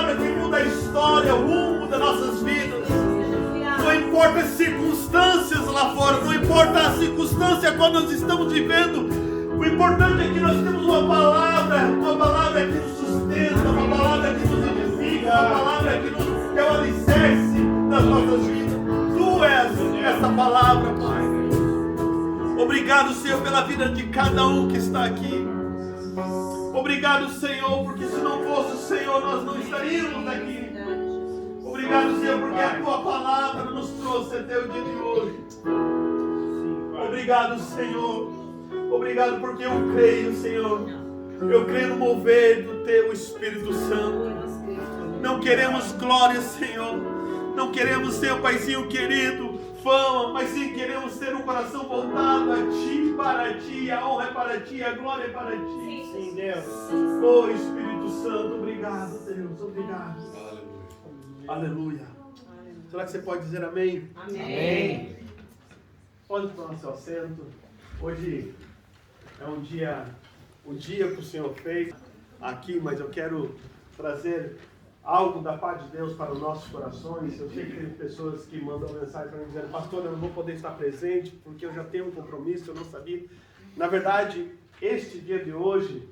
palavra que muda a história, o rumo das nossas vidas. Não importa as circunstâncias lá fora, não importa a circunstância qual nós estamos vivendo. O importante é que nós temos uma palavra que nos sustenta, uma palavra que nos edifica, uma palavra que é o alicerce das nossas vidas. Tu és essa palavra, Pai. Obrigado, Senhor, pela vida de cada um que está aqui. Obrigado, Senhor, porque se não fosse o Senhor, nós não estaríamos aqui. Obrigado, Senhor, porque a Tua palavra nos trouxe até o dia de hoje. Obrigado, Senhor. Obrigado porque eu creio, Senhor. Eu creio no mover do Teu Espírito Santo. Não queremos glória, Senhor. Não queremos, Senhor, Paizinho querido, fama, mas sim queremos ter um coração voltado a Ti, para Ti. A honra é para Ti, a glória é para Ti. Sim, Deus. Oh, Espírito Santo, obrigado, Deus. Obrigado. Aleluia. Será que você pode dizer amém? Amém. Pode tomar seu assento. Hoje é o dia que o Senhor fez aqui, mas eu quero trazer algo da parte de Deus para os nossos corações. Eu sei que tem pessoas que mandam mensagem para mim dizendo: pastor, eu não vou poder estar presente porque eu já tenho um compromisso, eu não sabia. Na verdade, este dia de hoje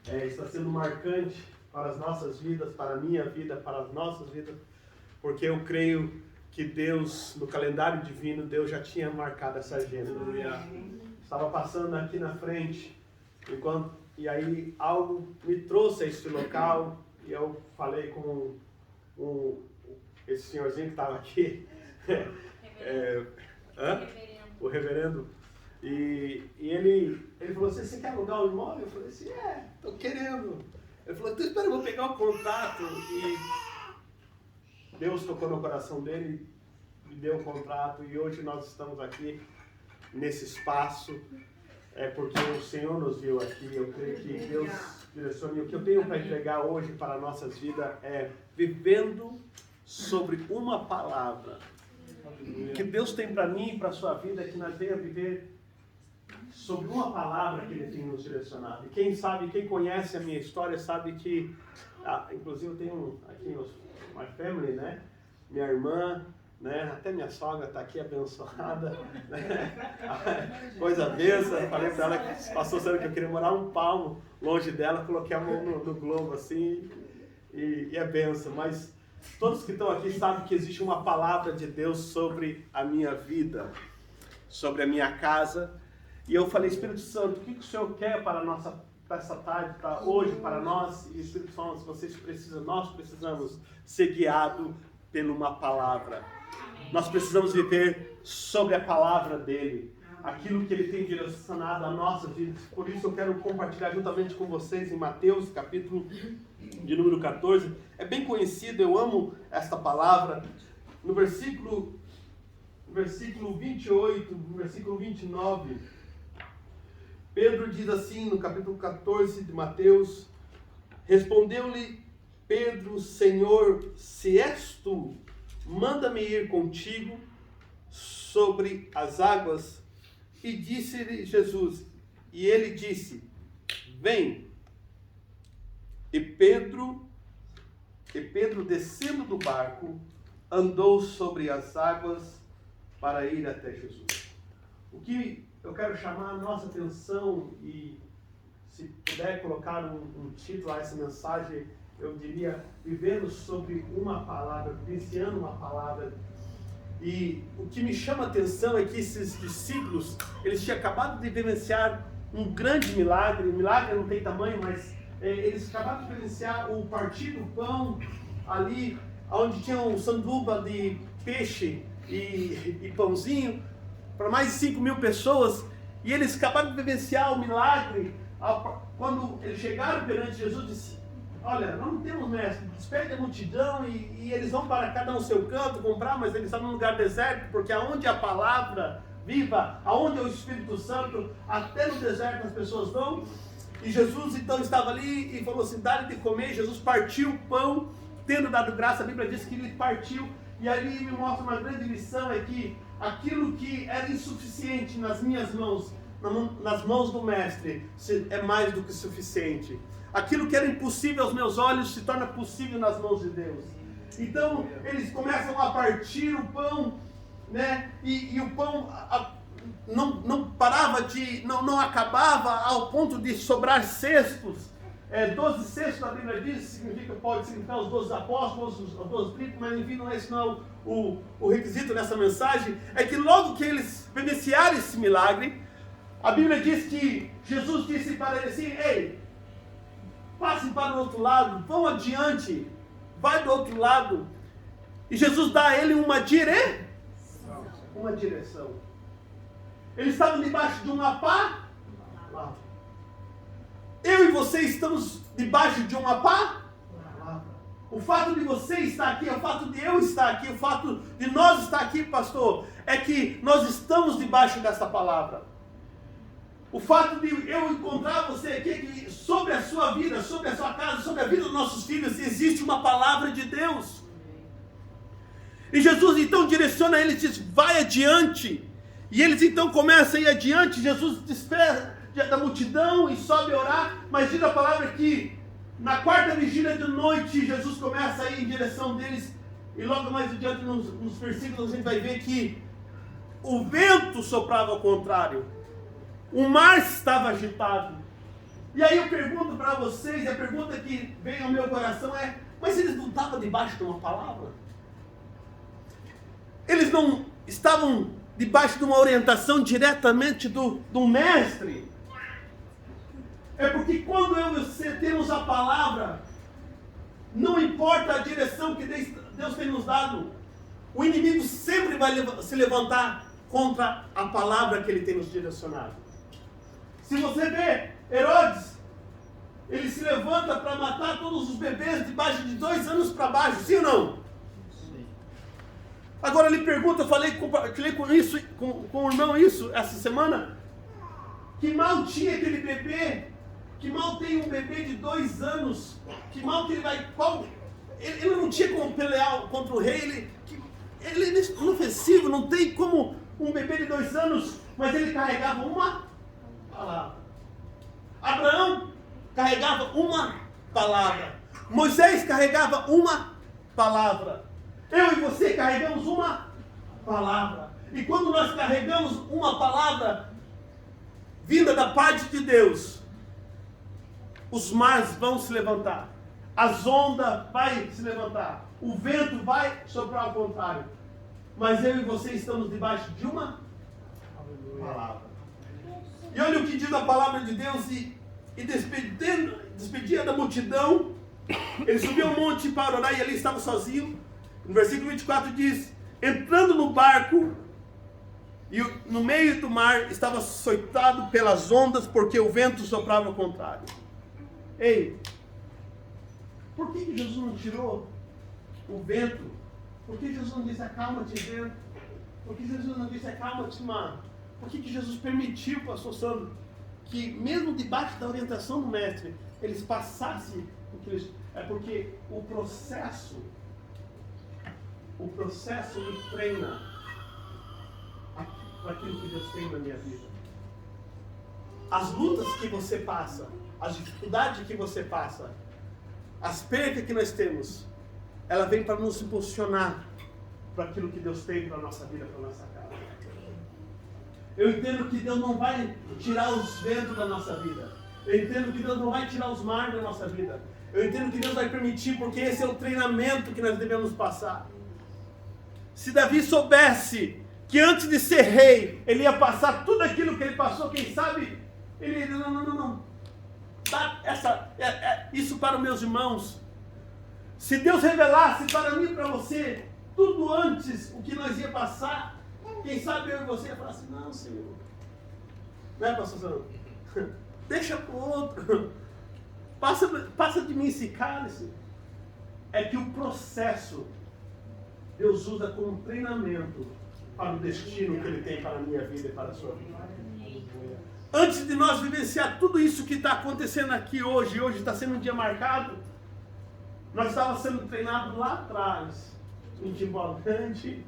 está sendo marcante para as nossas vidas, para a minha vida, para as nossas vidas, porque eu creio que Deus, no calendário divino, Deus já tinha marcado essa agenda. Estava passando aqui na frente, e aí algo me trouxe a este local, e eu falei com esse senhorzinho que estava aqui, o reverendo, e ele falou assim: você quer alugar um imóvel? Eu falei assim: estou querendo. Ele falou: então espera, eu vou pegar o contato. E Deus tocou no coração dele, me deu o contrato, e hoje nós estamos aqui nesse espaço, porque o Senhor nos viu aqui. Eu creio que Deus direciona. E o que eu tenho para entregar hoje para nossas vidas é vivendo sobre uma palavra. O que Deus tem para mim e para a sua vida é que nós venhamos viver sobre uma palavra que Ele tem nos direcionado. E quem conhece a minha história sabe que, inclusive eu tenho aqui my family, né? Minha irmã, né? Até minha sogra está aqui abençoada, né? Coisa benção. Falei para ela que passou sabendo que eu queria morar um palmo longe dela, coloquei a mão no globo assim, e é benção. Mas todos que estão aqui sabem que existe uma palavra de Deus sobre a minha vida, sobre a minha casa. E eu falei: Espírito Santo, o que o Senhor quer para essa tarde, para hoje, para nós? E o Espírito Santo, nós precisamos ser guiados por uma palavra. Nós precisamos viver sobre a palavra dEle, aquilo que Ele tem direcionado a nossa vida. Por isso eu quero compartilhar juntamente com vocês em Mateus, capítulo de número 14. É bem conhecido, eu amo esta palavra. No versículo 28, no versículo 29... Pedro diz assim, no capítulo 14 de Mateus: respondeu-lhe Pedro: Senhor, se és tu, manda-me ir contigo sobre as águas. E disse-lhe Jesus, e ele disse: vem. E Pedro, descendo do barco, andou sobre as águas para ir até Jesus. O que eu quero chamar a nossa atenção, e se puder colocar um título a essa mensagem, eu diria: vivendo sobre uma palavra, vivenciando uma palavra. E o que me chama a atenção é que esses discípulos, eles tinham acabado de vivenciar um grande milagre. O milagre não tem tamanho, mas eles acabaram de vivenciar o partir do pão ali, onde tinha um sanduba de peixe e pãozinho, para mais de 5.000 pessoas, e eles acabaram de vivenciar o milagre. Quando eles chegaram perante Jesus, disse: olha, nós não temos mestre, despede a multidão, e eles vão para cada um seu canto comprar, mas eles estão num lugar deserto, porque aonde a palavra viva, aonde é o Espírito Santo, até no deserto as pessoas vão. E Jesus então estava ali e falou assim: dá-lhe de comer. Jesus partiu o pão, tendo dado graça. A Bíblia diz que ele partiu, e ali me mostra uma grande lição, é que aquilo que era insuficiente nas minhas mãos, nas mãos do mestre, é mais do que suficiente. aquilo que era impossível aos meus olhos se torna possível nas mãos de Deus. Então, eles começam a partir o pão, né? E o pão não parava não acabava ao ponto de sobrar cestos. 12 cestos, a Bíblia diz, pode significar os 12 apóstolos, os 12 tribos, mas enfim, não é esse não o requisito dessa mensagem. É que logo que eles vivenciaram esse milagre, a Bíblia diz que Jesus disse para eles assim: ei, passem para o outro lado, vão adiante, vai do outro lado. E Jesus dá a ele uma direção. Eles estavam debaixo de uma palavra. Eu e você estamos debaixo de uma palavra. O fato de você estar aqui, o fato de eu estar aqui, o fato de nós estar aqui, pastor, é que nós estamos debaixo dessa palavra. O fato de eu encontrar você aqui é que sobre a sua vida, sobre a sua casa, sobre a vida dos nossos filhos, existe uma palavra de Deus. E Jesus então direciona eles e diz: vai adiante. E eles então começam a ir adiante. Jesus despede da multidão e sobe a orar. Mas diz a palavra que na quarta vigília de noite, Jesus começa a ir em direção deles. E logo mais adiante nos versículos a gente vai ver que o vento soprava ao contrário. O mar estava agitado. E aí eu pergunto para vocês, e a pergunta que vem ao meu coração é: mas eles não estavam debaixo de uma palavra? Eles não estavam debaixo de uma orientação diretamente do mestre? É porque quando eu e você temos a palavra, não importa a direção que Deus tem nos dado, o inimigo sempre vai se levantar contra a palavra que ele tem nos direcionado. Se você vê Herodes, ele se levanta para matar todos os bebês de baixo de 2 anos para baixo, sim ou não? Agora ele pergunta, eu compartilhei com o irmão isso essa semana, que mal tinha aquele bebê, que mal tem um bebê de 2 anos, que mal que ele vai, ele não tinha como pelear contra o rei, ele é inofensivo, não tem como um bebê de 2 anos, mas ele carregava uma palavra. Abraão carregava uma palavra, Moisés carregava uma palavra. Eu e você carregamos uma palavra. E quando nós carregamos uma palavra vinda da parte de Deus, os mares vão se levantar, as ondas vão se levantar, o vento vai soprar ao contrário. Mas eu e você estamos debaixo de uma palavra. E olha o que diz a palavra de Deus, e despedia da multidão, ele subiu ao monte para orar e ali estava sozinho. No versículo 24 diz: entrando no barco, e no meio do mar estava açoitado pelas ondas, porque o vento soprava ao contrário. Ei, por que Jesus não tirou o vento? Por que Jesus não disse: acalma-te, vento? Por que Jesus não disse: acalma-te, mar? Por que Jesus permitiu, pastor Sandro, que mesmo debaixo da orientação do mestre, eles passassem o que eles... É porque o processo me treina para aquilo que Deus tem na minha vida. As lutas que você passa, as dificuldades que você passa, as perdas que nós temos, ela vem para nos impulsionar para aquilo que Deus tem para a nossa vida, para a nossa casa. Eu entendo que Deus não vai tirar os ventos da nossa vida. Eu entendo que Deus não vai tirar os mares da nossa vida. Eu entendo que Deus vai permitir, porque esse é o treinamento que nós devemos passar. Se Davi soubesse que antes de ser rei, ele ia passar tudo aquilo que ele passou, quem sabe, ele não. Dá isso para os meus irmãos. Se Deus revelasse para mim e para você, tudo antes, o que nós ia passar, quem sabe eu e você ia falar assim: não, Senhor. Não é, pastor Sandro? Deixa para o outro. Passa de mim esse cálice. É que o processo Deus usa como treinamento para o destino que Ele tem para a minha vida e para a sua vida. Antes de nós vivenciar tudo isso que está acontecendo aqui hoje está sendo um dia marcado, nós estávamos sendo treinados lá atrás, em Timbalante,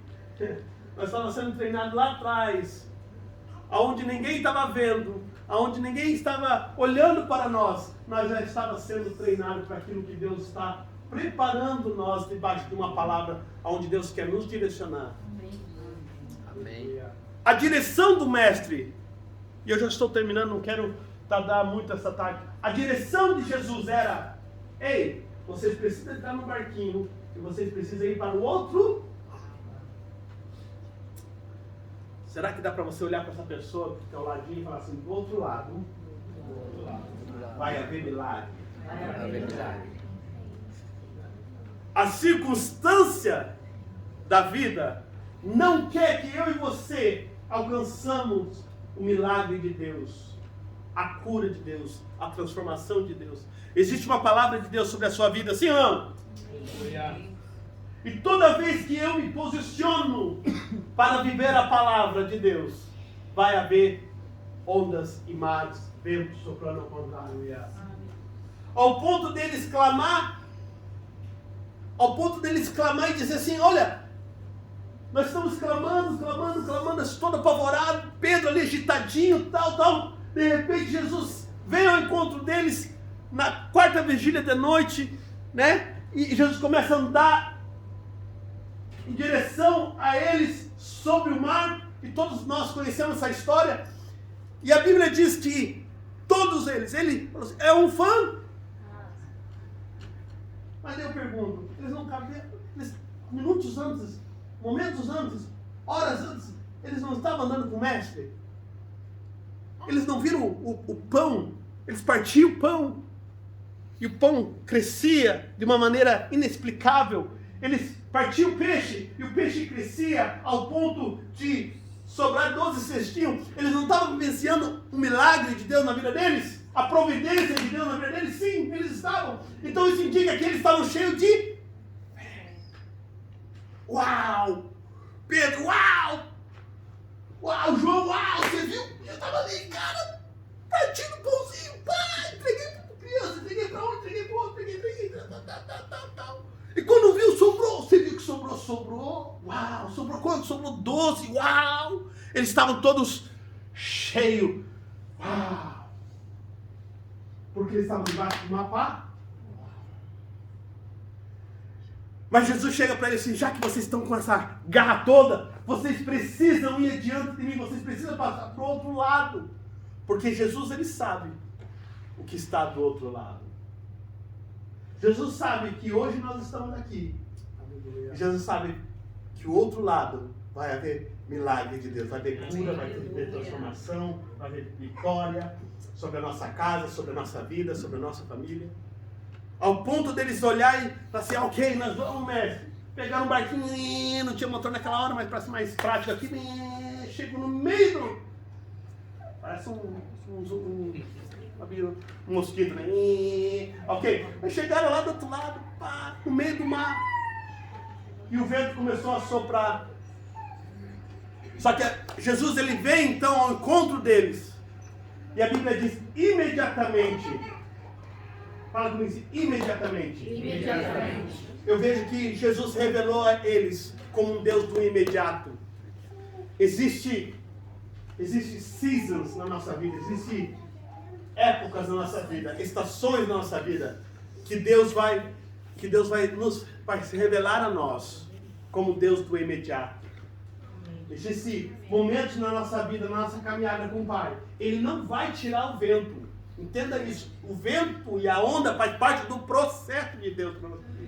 nós estávamos sendo treinados lá atrás, aonde ninguém estava vendo, aonde ninguém estava olhando para nós, nós já estávamos sendo treinados para aquilo que Deus está preparando nós debaixo de uma palavra onde Deus quer nos direcionar. Amém. A direção do mestre, e eu já estou terminando, não quero dar muito essa tarde. A direção de Jesus era: ei, vocês precisam entrar no barquinho e vocês precisam ir para o outro. Será que dá para você olhar para essa pessoa que está ao ladinho e falar assim: do outro lado vai haver milagre? Vai haver milagre. A circunstância da vida não quer que eu e você alcançamos o milagre de Deus, a cura de Deus, a transformação de Deus. Existe uma palavra de Deus sobre a sua vida, sim ou não? E toda vez que eu me posiciono para viver a palavra de Deus, vai haver ondas e mares, ventos soprando ao contrário. Ao ponto deles clamar, e dizer assim: olha, nós estamos clamando, todo apavorado, Pedro ali agitadinho, tal. De repente Jesus vem ao encontro deles na quarta vigília da noite, né? E Jesus começa a andar em direção a eles sobre o mar, e todos nós conhecemos essa história. E a Bíblia diz que todos eles, ele falou assim: é um fã? Mas eu pergunto, eles não cabiam, minutos antes, momentos antes, horas antes, eles não estavam andando com o mestre? Eles não viram o pão? Eles partiam o pão, e o pão crescia de uma maneira inexplicável. Eles partiam o peixe, e o peixe crescia ao ponto de sobrar 12 cestinhos. Eles não estavam vivenciando um milagre de Deus na vida deles? A providência de Deus na vida deles? Sim, eles estavam. Então isso indica que eles estavam cheios de... Uau! Pedro, uau! Uau, João, uau! Você viu? Eu estava ali, cara, partindo o pãozinho, pá! Entreguei para criança, entreguei para onde? Entreguei para outro, entreguei, tal. E quando viu, sobrou. Você viu que sobrou? Sobrou. Uau! Sobrou quanto? Sobrou 12. Uau! Eles estavam todos cheios. Uau! Porque eles estavam debaixo de uma pá. Mas Jesus chega para eles assim: já que vocês estão com essa garra toda, vocês precisam ir adiante de mim, vocês precisam passar para o outro lado. Porque Jesus, ele sabe o que está do outro lado. Jesus sabe que hoje nós estamos aqui. Jesus sabe que o outro lado vai haver milagre de Deus. Vai haver cura, vai haver transformação, vai haver vitória sobre a nossa casa, sobre a nossa vida, sobre a nossa família. Ao ponto deles olharem e falar assim: ok, nós vamos, mestre. Pegaram um barquinho, não tinha motor naquela hora, mas para ser mais prático aqui, chego no meio do... Parece um mosquito, né? Ok, mas chegaram lá do outro lado, pá, no meio do mar. E o vento começou a soprar. Só que Jesus, ele vem então ao encontro deles. E a Bíblia diz: imediatamente. Fala comigo assim: imediatamente. Imediatamente. Eu vejo que Jesus revelou a eles como um Deus do imediato. Existe seasons na nossa vida, existe épocas na nossa vida, estações na nossa vida, que Deus vai se revelar a nós como Deus do imediato. Existem momentos na nossa vida, na nossa caminhada com o Pai. Ele não vai tirar o vento. Entenda isso. O vento e a onda faz parte do processo de Deus na nossa vida.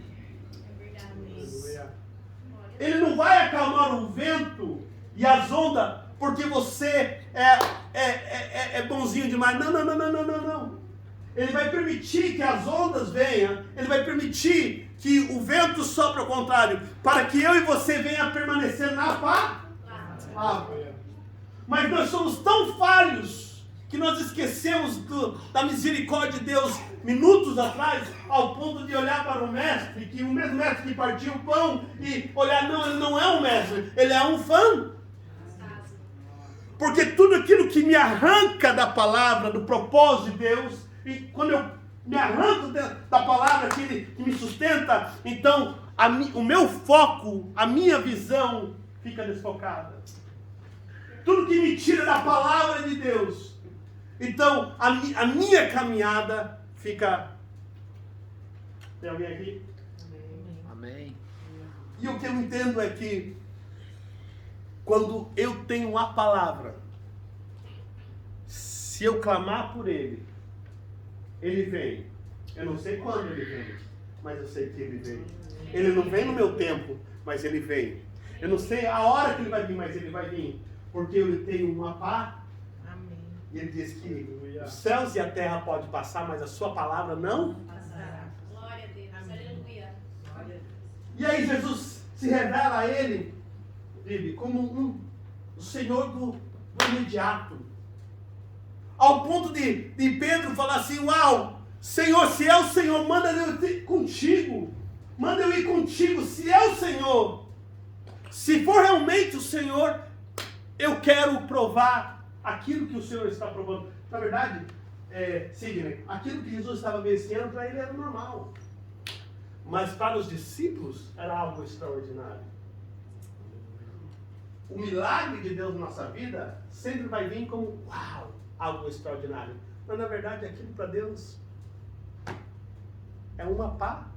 Ele não vai acalmar o vento e as ondas porque você é bonzinho demais. Não. Ele vai permitir que as ondas venham. Ele vai permitir que o vento sopre ao contrário, para que eu e você venha permanecer na paz. Mas nós somos tão falhos que nós esquecemos da misericórdia de Deus minutos atrás, ao ponto de olhar para o mestre, que o mesmo mestre que partiu o pão, e olhar: não, ele não é um mestre, ele é um fã. Porque tudo aquilo que me arranca da palavra, do propósito de Deus, e quando eu me arranco da palavra que me sustenta, então o meu foco, a minha visão fica desfocada. Tudo que me tira da palavra de Deus, então a minha caminhada fica... Tem alguém aqui? Amém. E o que eu entendo é que quando eu tenho a palavra, se eu clamar por ele, ele vem. Eu não sei quando ele vem, mas eu sei que ele vem. Ele não vem no meu tempo, mas ele vem. Eu não sei a hora que ele vai vir, mas ele vai vir. Porque eu tenho uma pá. Amém. E ele diz que os céus e a terra podem passar, mas a sua palavra não. Glória a Deus. Aleluia. E aí Jesus se revela a ele, Bibi, como o Senhor do imediato. Ao ponto de Pedro falar assim, uau, Senhor, se é o Senhor, manda eu ir contigo. Manda eu ir contigo, se é o Senhor. Se for realmente o Senhor, eu quero provar aquilo que o Senhor está provando. Na verdade, Sidney, aquilo que Jesus estava vencendo, para ele era normal. Mas para os discípulos, era algo extraordinário. O milagre de Deus na nossa vida sempre vai vir como, uau, algo extraordinário. Mas na verdade, aquilo para Deus é uma pá.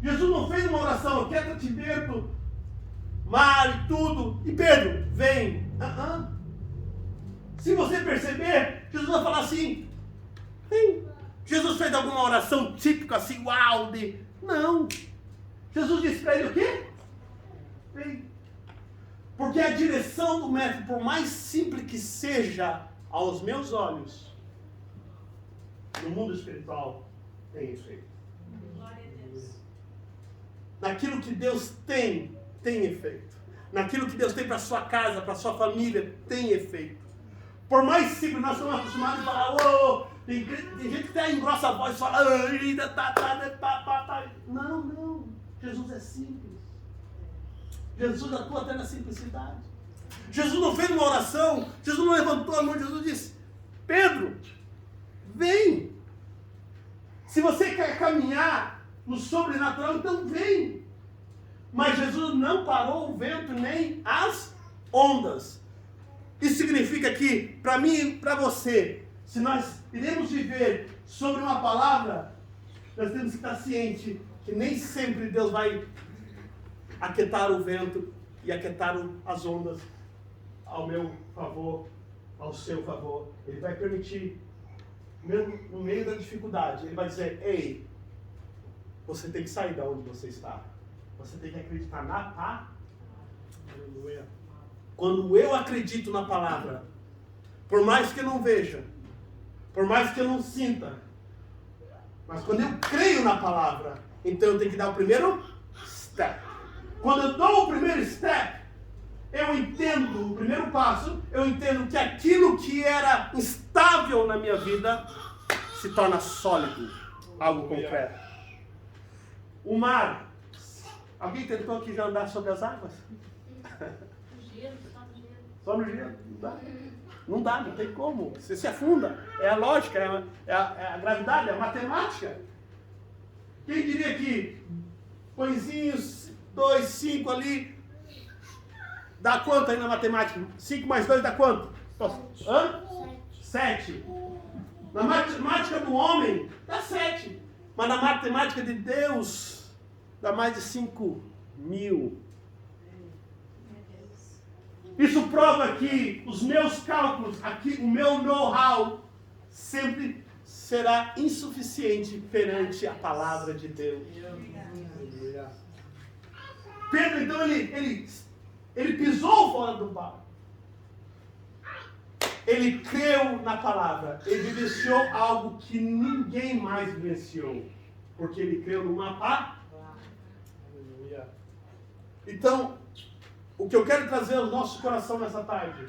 Jesus não fez uma oração, quieta-te, Pedro, mar e tudo, e Pedro, vem. Se você perceber, Jesus vai falar assim, vem. Jesus fez alguma oração típica assim, uau, não. Jesus disse para ele o quê? Vem. Porque a direção do mestre, por mais simples que seja aos meus olhos, no mundo espiritual, tem efeito. Glória a Deus. Naquilo que Deus tem efeito. Naquilo que Deus tem para sua casa, para sua família, tem efeito. Por mais simples, nós estamos acostumados a falar, tem gente que até engrossa a voz e fala, não, Jesus é simples. Jesus atua até na simplicidade. Jesus não fez uma oração, Jesus não levantou a mão, Jesus disse, Pedro, vem. Se você quer caminhar no sobrenatural, então vem. Mas Jesus não parou o vento nem as ondas. Isso significa que, para mim e para você, se nós iremos viver sobre uma palavra, nós temos que estar cientes que nem sempre Deus vai aquietar o vento e aquietar as ondas ao meu favor, ao seu favor. Ele vai permitir, mesmo no meio da dificuldade, ele vai dizer, ei, você tem que sair da onde você está. Você tem que acreditar na palavra. Aleluia. Quando eu acredito na palavra, por mais que eu não veja, por mais que eu não sinta, mas quando eu creio na palavra, então eu tenho que dar o primeiro step. Quando eu dou o primeiro step, eu entendo o primeiro passo, eu entendo que aquilo que era instável na minha vida se torna sólido, algo concreto. O mar. Alguém tentou aqui já andar sobre as águas? Só no gelo. Não dá, não tem como. Você se afunda. É a lógica, é a gravidade, é a matemática. Quem diria que pãezinhos, 2, 5 ali, dá quanto aí na matemática? 5 mais 2 dá quanto? 7. Na matemática do homem, dá 7. Mas na matemática de Deus, dá mais de 5.000. Isso prova que os meus cálculos, aqui, o meu know-how, sempre será insuficiente perante a palavra de Deus. Pedro, então, ele pisou fora do barco. Ele creu na palavra. Ele vivenciou algo que ninguém mais vivenciou. Porque ele creu numa palavra. Então, o que eu quero trazer ao nosso coração nessa tarde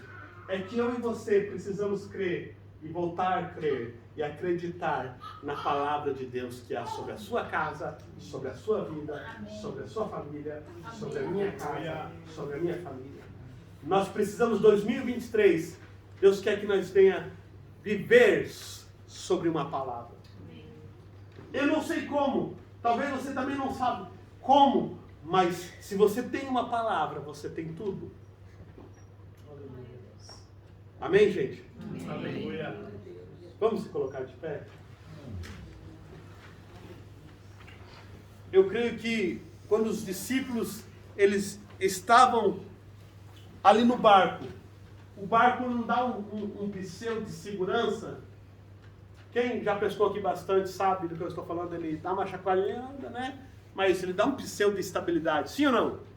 é que eu e você precisamos crer e voltar a crer e acreditar na palavra de Deus que há sobre a sua casa, sobre a sua vida, sobre a sua família, sobre a minha casa, sobre a minha família. Nós precisamos, 2023, Deus quer que nós venha viver sobre uma palavra. Eu não sei como, talvez você também não sabe como, mas se você tem uma palavra, você tem tudo. Amém, gente? Amém. Vamos se colocar de pé? Eu creio que quando os discípulos, eles estavam ali no barco, o barco não dá um pseudo de segurança. Quem já pescou aqui bastante sabe do que eu estou falando, ele dá uma chacoalhada, né? Mas ele dá um pseudo de estabilidade, sim ou não?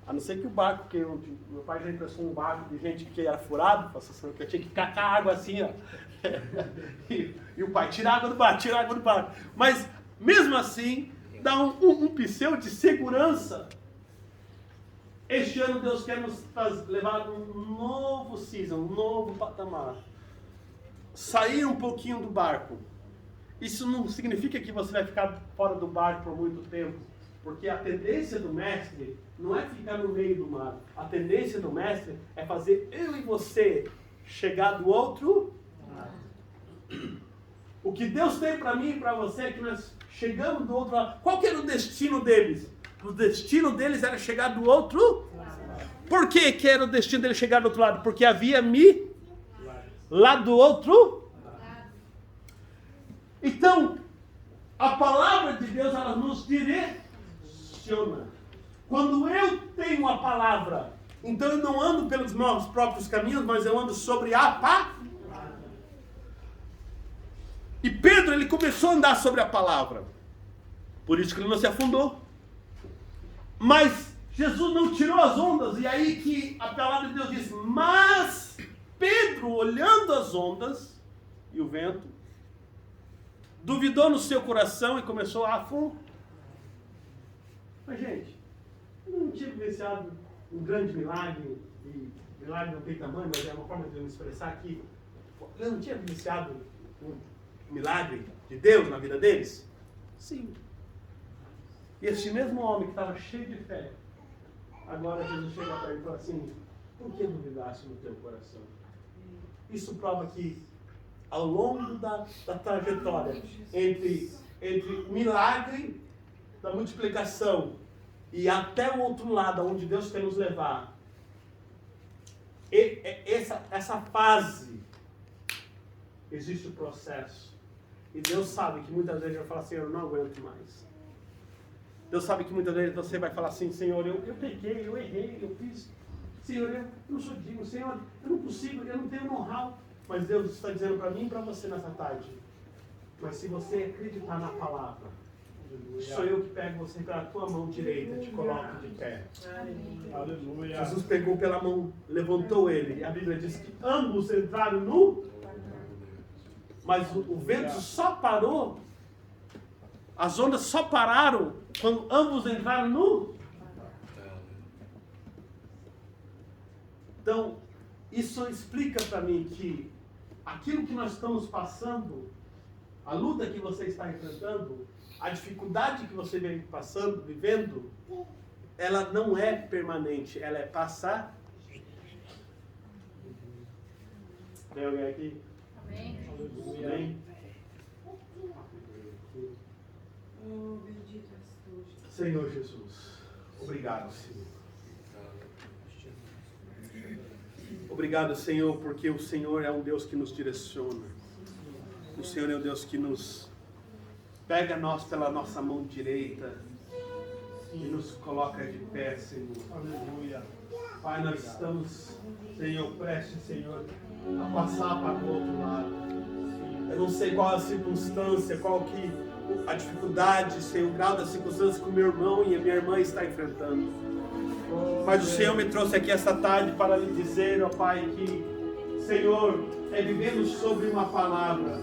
A não ser que o barco, que meu pai já emprestou um barco de gente que era furado, que eu tinha que ficar com a água assim, ó. E o pai, tira a água do barco. Mas, mesmo assim, dá um pseudo de segurança. Este ano Deus quer nos levar a um novo season, um novo patamar. Sair um pouquinho do barco. Isso não significa que você vai ficar fora do barco por muito tempo. Porque a tendência do mestre não é ficar no meio do mar. A tendência do mestre é fazer eu e você chegar do outro lado. O que Deus tem para mim e para você é que nós chegamos do outro lado. Qual que era o destino deles? O destino deles era chegar do outro lado. Por que era o destino deles chegar do outro lado? Porque havia lá do outro lado. Então, a palavra de Deus, ela nos direciona. Quando eu tenho a palavra, então eu não ando pelos meus próprios caminhos, mas eu ando sobre a palavra. E Pedro, ele começou a andar sobre a palavra. Por isso que ele não se afundou. Mas Jesus não tirou as ondas. E aí que a palavra de Deus diz, mas Pedro, olhando as ondas e o vento, duvidou no seu coração e começou a afundar. Mas, gente, eu não tinha vivenciado um grande milagre, e milagre não tem tamanho, mas é uma forma de eu me expressar aqui. Eu não tinha vivenciado um milagre de Deus na vida deles? Sim. E esse mesmo homem que estava cheio de fé, agora Jesus chega para ele e fala assim, por que duvidaste no teu coração? Isso prova que ao longo da trajetória entre o milagre da multiplicação e até o outro lado, onde Deus quer nos levar, essa fase, existe o processo. E Deus sabe que muitas vezes eu falo assim, eu não aguento mais. Deus sabe que muitas vezes você vai falar assim, Senhor, eu pequei, eu errei, eu fiz. Senhor, eu não sou digno, Senhor, eu não consigo, eu não tenho know-how. Mas Deus está dizendo para mim e para você nessa tarde. Mas se você acreditar na palavra, sou eu que pego você pela tua mão direita e te coloco de pé. Aleluia. Jesus pegou pela mão, levantou ele. E a Bíblia diz que ambos entraram no... Mas o vento só parou, as ondas só pararam quando ambos entraram no... Então, isso explica para mim que aquilo que nós estamos passando, a luta que você está enfrentando, a dificuldade que você vem passando, vivendo, ela não é permanente, ela é passar. Tem alguém aqui? Amém. Amém. Senhor Jesus, obrigado, Senhor. Obrigado, Senhor, porque o Senhor é um Deus que nos direciona. O Senhor é um Deus que nos pega nós pela nossa mão direita e nos coloca de pé, Senhor. Aleluia. Pai, nós estamos, Senhor, prestes, Senhor, a passar para o outro lado. Eu não sei qual a circunstância, qual que a dificuldade, Senhor, o grau da circunstância que o meu irmão e a minha irmã estão enfrentando. Mas o Senhor me trouxe aqui esta tarde para lhe dizer, ó Pai, que, Senhor, é vivendo sobre uma palavra,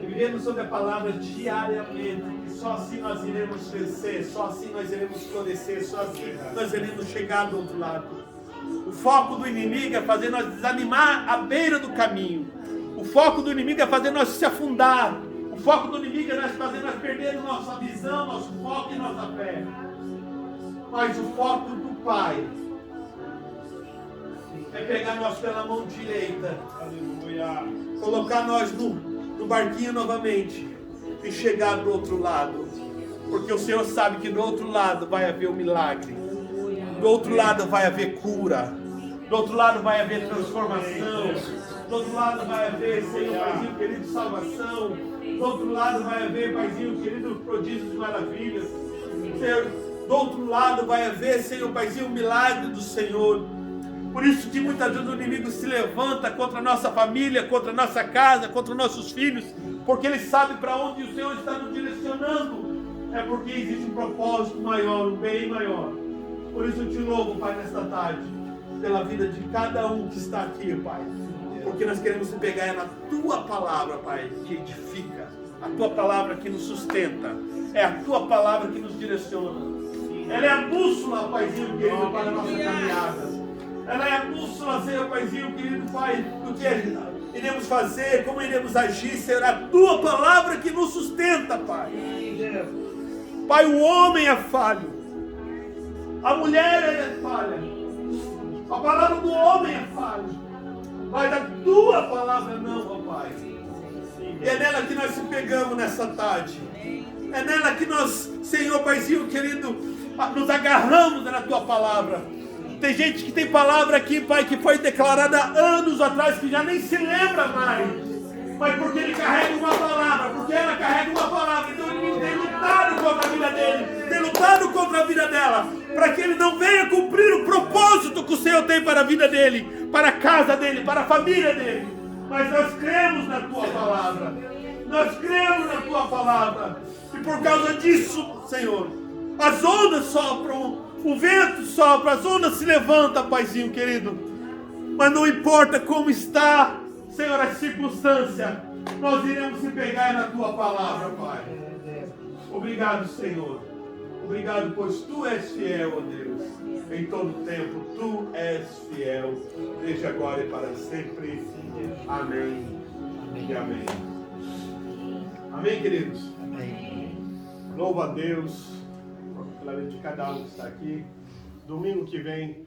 é vivendo sobre a palavra diariamente, que só assim nós iremos vencer, só assim nós iremos florescer, só assim nós iremos chegar do outro lado. O foco do inimigo é fazer nós desanimar à beira do caminho. O foco do inimigo é fazer nós se afundar. O foco do inimigo é fazer nós perder nossa visão, nosso foco e nossa fé. Mas o foco do Pai é pegar nós pela mão direita, aleluia, colocar nós no barquinho novamente e chegar do outro lado, porque o Senhor sabe que do outro lado vai haver um milagre, do outro lado vai haver cura, do outro lado vai haver transformação, Do outro lado vai haver, Senhor, Paizinho querido, salvação. Do outro lado vai haver, Paizinho querido, prodígios e maravilhas. Senhor, do outro lado vai haver, Senhor, Paizinho, o milagre do Senhor. Por isso que muitas vezes o inimigo se levanta contra a nossa família, contra a nossa casa, contra nossos filhos, porque ele sabe para onde o Senhor está nos direcionando. É porque existe um propósito maior, um bem maior. Por isso eu te louvo, Pai, nesta tarde, pela vida de cada um que está aqui, Pai. Porque nós queremos pegar na Tua palavra, Pai, que edifica. A Tua palavra que nos sustenta. É a Tua palavra que nos direciona. Ela é a bússola, Paizinho querido, para a nossa caminhada. Ela é a bússola, Senhor, Paizinho querido, Pai, do que iremos fazer, como iremos agir, Senhor. A Tua palavra que nos sustenta, Pai. Pai, o homem é falho. A mulher é falha. A palavra do homem é falha. Pai, da Tua palavra não, ó Pai. E é nela que nós se pegamos nessa tarde. É nela que nós, Senhor, Paizinho querido, nos agarramos na Tua palavra. Tem gente que tem palavra aqui, Pai, que foi declarada há anos atrás, que já nem se lembra mais. Mas porque ele carrega uma palavra, porque ela carrega uma palavra. Então ele tem lutado contra a vida dele, tem lutado contra a vida dela, para que ele não venha cumprir o propósito que o Senhor tem para a vida dele, para a casa dele, para a família dele. Mas nós cremos na Tua palavra. Nós cremos na Tua palavra. E por causa disso, Senhor, as ondas sopram, o vento sopra, as ondas se levantam, Paizinho querido. Mas não importa como está, Senhor, a circunstância, nós iremos se pegar na Tua palavra, Pai. Obrigado, Senhor. Obrigado, pois Tu és fiel, ó Deus. Em todo tempo, Tu és fiel. Desde agora e para sempre. Amém. E amém. Amém, queridos? Amém. Louvo a Deus pela vida de cada um que está aqui. Domingo que vem,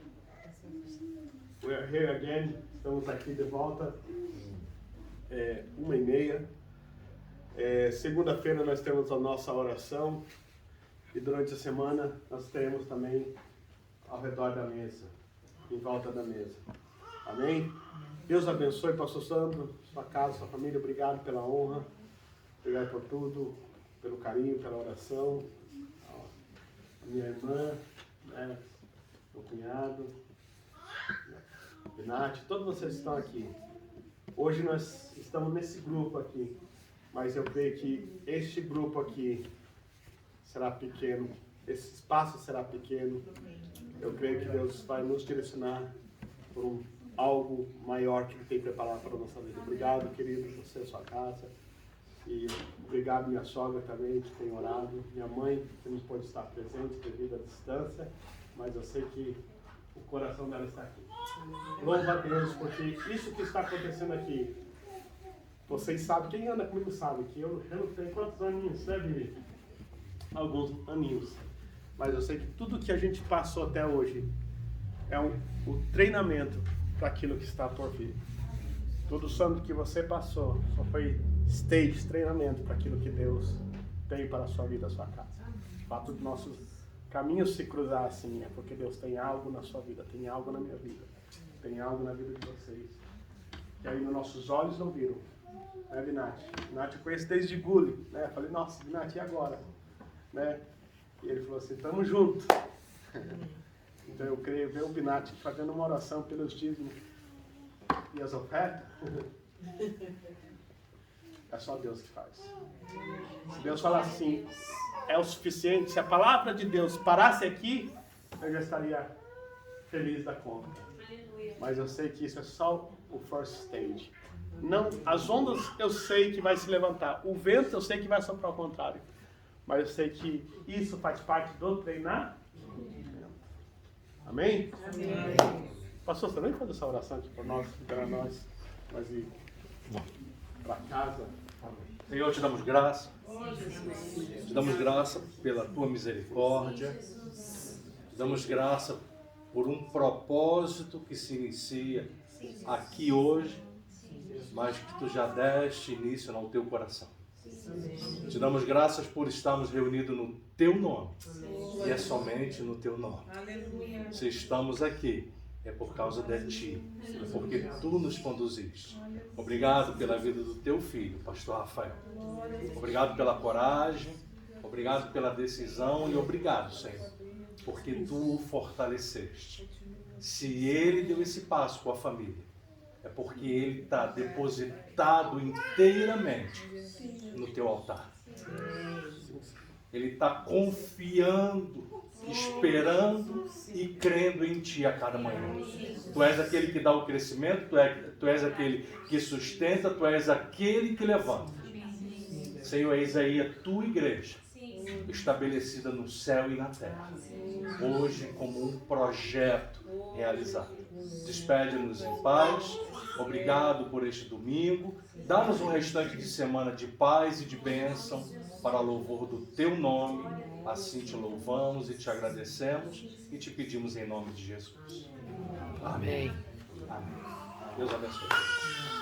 we are here again. Estamos aqui de volta. 1h30. Segunda-feira nós temos a nossa oração. E durante a semana nós teremos também ao redor da mesa, em volta da mesa. Amém? Deus abençoe, Pastor Sandro, sua casa, sua família. Obrigado pela honra. Obrigado por tudo, pelo carinho, pela oração. Minha irmã, né, meu cunhado, Renate, todos vocês estão aqui. Hoje nós estamos nesse grupo aqui, mas eu creio que este grupo aqui será pequeno, esse espaço será pequeno. Eu creio que Deus vai nos direcionar por algo maior que Ele tem preparado para a nossa vida. Obrigado, querido, por você e sua casa. E obrigado minha sogra também, que tem orado. Minha mãe, que não pode estar presente devido à distância, mas eu sei que o coração dela está aqui. Louva a Deus, porque isso que está acontecendo aqui, vocês sabem, quem anda comigo sabe que eu não tenho quantos aninhos, né, Vivi? Alguns aninhos. Mas eu sei que tudo que a gente passou até hoje é o treinamento para aquilo que está por vir. Tudo santo que você passou só foi stage, treinamento para aquilo que Deus tem para a sua vida, a sua casa. O fato de nossos caminhos se cruzar assim é porque Deus tem algo na sua vida, tem algo na minha vida, tem algo na vida de vocês. Que ainda nossos olhos não viram. Né, Binati? Binati eu conheço desde Gule, né? Eu falei, nossa, Binati, e agora? Né? E ele falou assim, estamos juntos. Então eu creio ver o Binati fazendo uma oração pelos dízimos e as ofertas. É só Deus que faz. Se Deus falar assim, é o suficiente. Se a palavra de Deus parasse aqui, eu já estaria feliz da conta. Mas eu sei que isso é só o first stage. Não, as ondas eu sei que vai se levantar. O vento eu sei que vai soprar ao contrário. Mas eu sei que isso faz parte do treinar. Amém? Amém. Pastor, você também faz essa oração aqui por nós, para nós ir para casa. Senhor, te damos graça. Te damos graça pela tua misericórdia. Te damos graça por um propósito que se inicia aqui hoje, mas que tu já deste início no teu coração. Te damos graças por estarmos reunidos no teu nome. E é somente no teu nome. Se estamos aqui, é por causa de Ti, é porque Tu nos conduziste. Obrigado pela vida do Teu filho, pastor Rafael. Obrigado pela coragem, obrigado pela decisão e obrigado, Senhor, porque Tu o fortaleceste. Se ele deu esse passo com a família, é porque ele está depositado inteiramente no Teu altar. Ele está confiando, esperando e crendo em Ti a cada manhã. Tu és aquele que dá o crescimento, tu és aquele que sustenta, Tu és aquele que levanta. Senhor, eis aí a Tua igreja, estabelecida no céu e na terra, hoje como um projeto realizado. Despede-nos em paz, obrigado por este domingo, dá-nos um restante de semana de paz e de bênção, para louvor do Teu nome, assim Te louvamos e Te agradecemos e Te pedimos em nome de Jesus. Amém. Amém. Deus abençoe.